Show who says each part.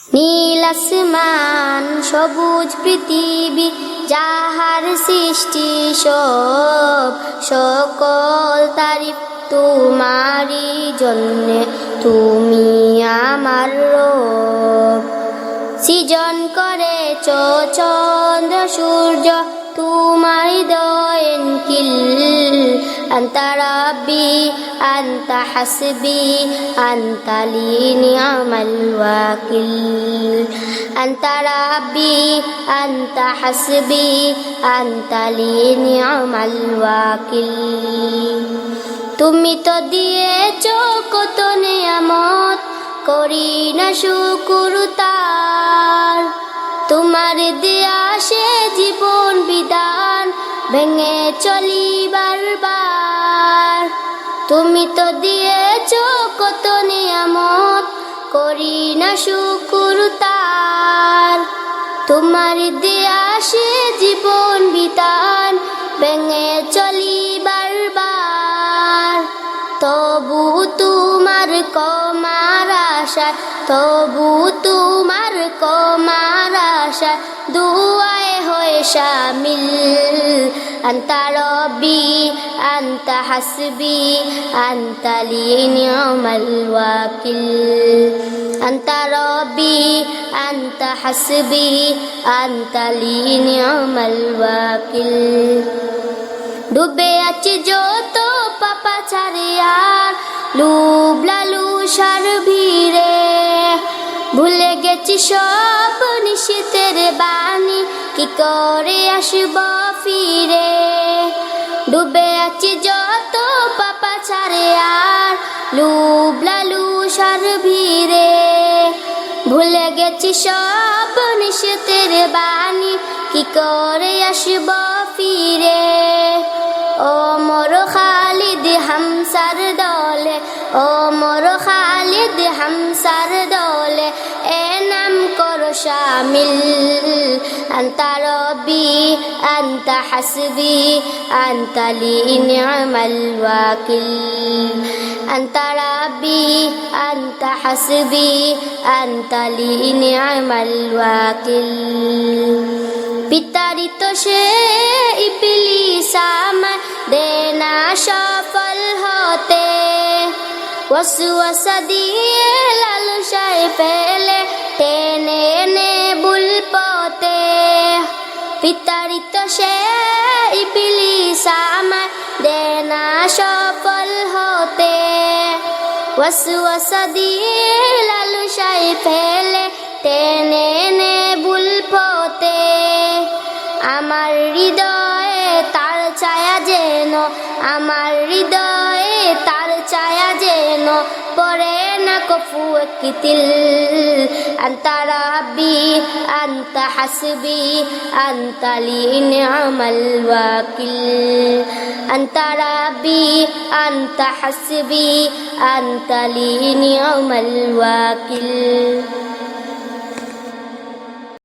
Speaker 1: নীল আসমান সবুজ পৃথিবী যাহার সৃষ্টি সব, সকল তারিফ তোমারই জন্যে, তুমি আমার রব। সৃজন করেছ চন্দ্র সূর্য তোমার দয়েন কিল, আনতা রাব্বি আনতা হাসবি আনতা লি নি'মাল ওয়াকিল। আনতা রাব্বি আনতা হাসবি আনতা লি নি'মাল ওয়াকিল। তুমি তো দিয়েছ কত নেয়ামত, করি না শুকর তার। তোমার দেয়া সে জীবন বিধান, ভেঙে চলি বারবার। তুমি তো দিয়েছ কত নিয়ামত, করি না শুকর তার। তোমার দেয়া সে জীবন বিধান, ভেঙে চলি বারবার। তবু তোমার ক্ষমার আশায়, তবু তোমার ক্ষমার আশায় দুআয়ে হয়ে শামিল। আনতা রব্বি আনতা হাসবি আনতা লি নি'মাল ওয়াকিল। আনতা রব্বি আনতা হাসবি আনতা লি নি'মাল ওয়াকিল। ডুবে আছি যত পাপাচারে আর লোভ লালসার ভিড়ে, ভুলে গেছি সব নিষেধের বাণী, কি করে আসব ফিরে। ডুবে আছি যত পাপাচারে আর লোভ লালসার ভিড়ে, ভুলে গেছি সব নিষেধের বাণী, কি করে আসব ফিরে। ও মোর খালিদ হামসার দলে, ও মোর খালিদ হামসার দলে, এ নাম করো শামিল। আনতা রব্বি আনতা হাসবি আনতা লি নি'মাল ওয়াকিল। আনতা রব্বি আনতা হাসবি আনতা লি নি'মাল ওয়াকিল। বিতাড়িত সে ইবলিস আমায় দেনা সফল হতে, ওয়াসওয়াসা দিয়ে লালসায় ফেলে টেনে এনে ভুল পথে। বিতাড়িত সে ইবলিস আমায় দেনা সফল হতে, ওয়াসওয়াসা দিয়ে লালসায় ফেলে টেনে এনে ভুল পথে। আমার হৃদয়ে তার ছায়া যেন, আমার হৃদয়ে তার ছায়া যেন পড়ে না কফু একতিল। আনতা রাব্বি আনতা হাসবি আনতা লি নি'মাল ওয়াকিল। আনতা রাব্বি আনতা হাসবি আনতা লি নি'মাল ওয়াকিল।